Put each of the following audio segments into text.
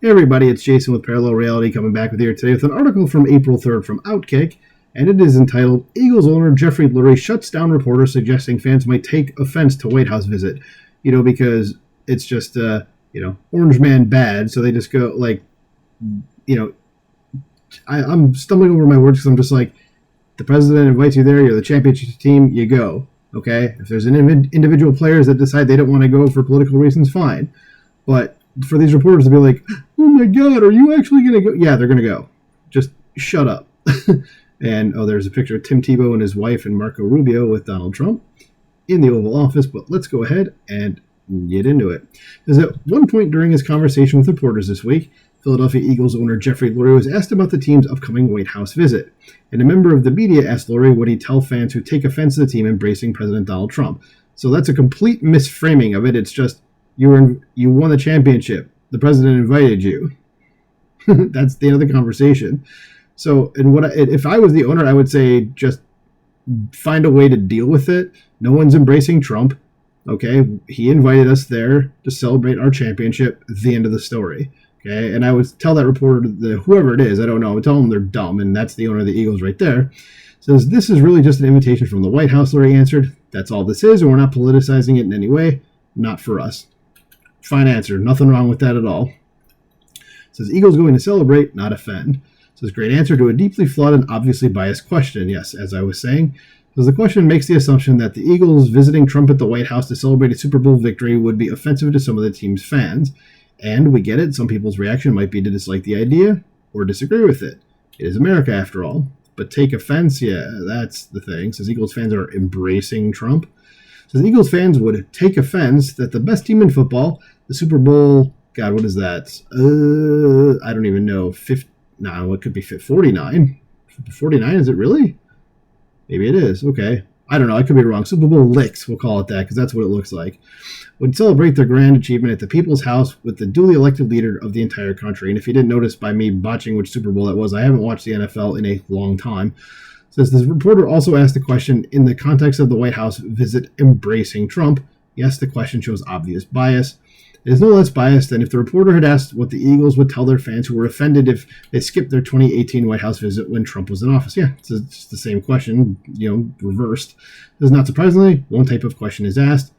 Hey everybody, it's Jason with Parallel Reality coming back with you today with an article from April 3rd from Outkick, and it is entitled, Eagles owner Jeffrey Lurie shuts down reporter suggesting fans might take offense to White House visit. Because it's just, orange man bad, so they just go, I'm stumbling over my words because I'm just like, the president invites you there, you're the championship team, you go, okay? If there's an individual players that decide they don't want to go for political reasons, fine. But for these reporters to be like, oh my God, are you actually going to go? Yeah, they're going to go. Just shut up. And, there's a picture of Tim Tebow and his wife and Marco Rubio with Donald Trump in the Oval Office, but let's go ahead and get into it. Because at one point during his conversation with reporters this week, Philadelphia Eagles owner Jeffrey Lurie was asked about the team's upcoming White House visit. And a member of the media asked Lurie would he tell fans who take offense to the team embracing President Donald Trump. So that's a complete misframing of it. It's just, you won the championship. The president invited you. That's the end of the conversation. So, if I was the owner, I would say just find a way to deal with it. No one's embracing Trump. Okay, he invited us there to celebrate our championship. The end of the story. Okay, and I would tell that reporter, whoever it is, I don't know, I would tell them they're dumb, and that's the owner of the Eagles right there. Says this is really just an invitation from the White House. Lurie answered, "That's all this is, and we're not politicizing it in any way. Not for us." Fine answer. Nothing wrong with that at all. Says Eagles going to celebrate, not offend. Says great answer to a deeply flawed and obviously biased question. Yes, as I was saying. Says the question makes the assumption that the Eagles visiting Trump at the White House to celebrate a Super Bowl victory would be offensive to some of the team's fans. And we get it. Some people's reaction might be to dislike the idea or disagree with it. It is America after all. But take offense, yeah, that's the thing. Says Eagles fans are embracing Trump. Says Eagles fans would take offense that the best team in football, the Super Bowl, God, what is that? I don't even know. What could be 49? 49, is it really? Maybe it is. Okay. I don't know. I could be wrong. Super Bowl licks, we'll call it that, because that's what it looks like. Would celebrate their grand achievement at the People's House with the duly elected leader of the entire country. And if you didn't notice by me botching which Super Bowl that was, I haven't watched the NFL in a long time. Says this reporter also asked the question in the context of the White House visit embracing Trump. Yes, the question shows obvious bias. It is no less biased than if the reporter had asked what the Eagles would tell their fans who were offended if they skipped their 2018 White House visit when Trump was in office. Yeah, it's just the same question, reversed. This is not surprisingly, one type of question is asked.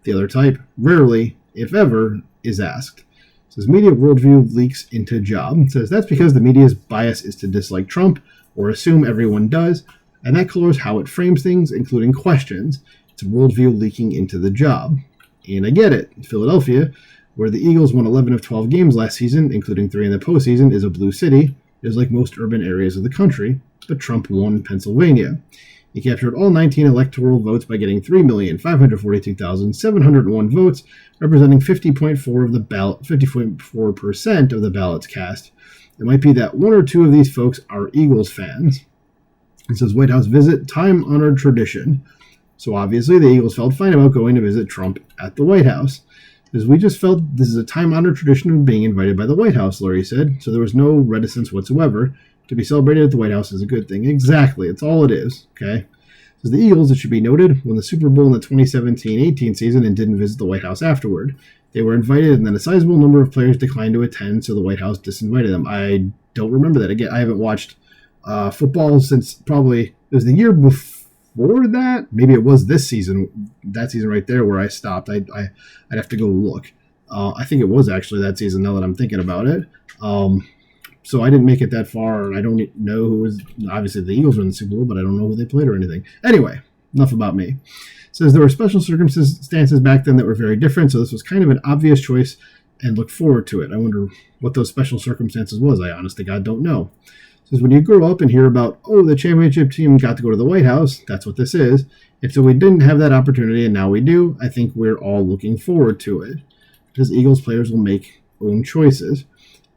The other type, rarely, if ever, is asked. It says media worldview leaks into job. It says that's because the media's bias is to dislike Trump or assume everyone does, and that colors how it frames things, including questions. It's worldview leaking into the job. And I get it. Philadelphia, where the Eagles won 11 of 12 games last season, including 3 in the postseason, is a blue city. It is like most urban areas of the country, but Trump won Pennsylvania. He captured all 19 electoral votes by getting 3,542,701 votes, representing 50.4% of the ballots cast. It might be that one or two of these folks are Eagles fans. It says White House visit, time-honored tradition. So obviously the Eagles felt fine about going to visit Trump at the White House. Because we just felt this is a time-honored tradition of being invited by the White House, Lurie said. So there was no reticence whatsoever. To be celebrated at the White House is a good thing. Exactly. It's all it is. Okay. Says the Eagles, it should be noted, won the Super Bowl in the 2017-18 season and didn't visit the White House afterward. They were invited, and then a sizable number of players declined to attend, so the White House disinvited them. I don't remember that. Again, I haven't watched football since probably, it was the year before that. Maybe it was this season, that season right there where I stopped. I'd have to go look. I think it was actually that season now that I'm thinking about it. So I didn't make it that far, and I don't know who was, obviously the Eagles were in the Super Bowl, but I don't know who they played or anything. Anyway, enough about me. Says there were special circumstances back then that were very different, so this was kind of an obvious choice and look forward to it. I wonder what those special circumstances was. I honest to God don't know. Says when you grow up and hear about, the championship team got to go to the White House, that's what this is. If so we didn't have that opportunity and now we do, I think we're all looking forward to it. Because Eagles players will make own choices.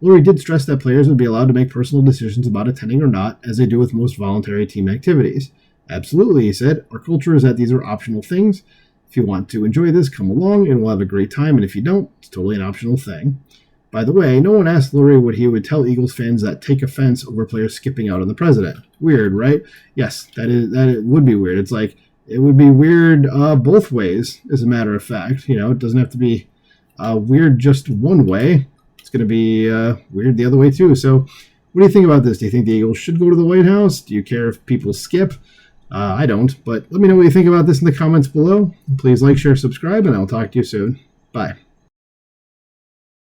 Lurie did stress that players would be allowed to make personal decisions about attending or not, as they do with most voluntary team activities. Absolutely, he said. Our culture is that these are optional things. If you want to enjoy this, come along and we'll have a great time, and if you don't, it's totally an optional thing. By the way, no one asked Lurie what he would tell Eagles fans that take offense over players skipping out on the president. Weird, right? Yes, that would be weird. It's like, it would be weird both ways, as a matter of fact. It doesn't have to be weird just one way. it's going to be weird the other way too. So what do you think about this? Do you think the Eagles should go to the White House? Do you care if people skip? I don't, but let me know what you think about this in the comments below. Please like, share, subscribe, and I'll talk to you soon. Bye.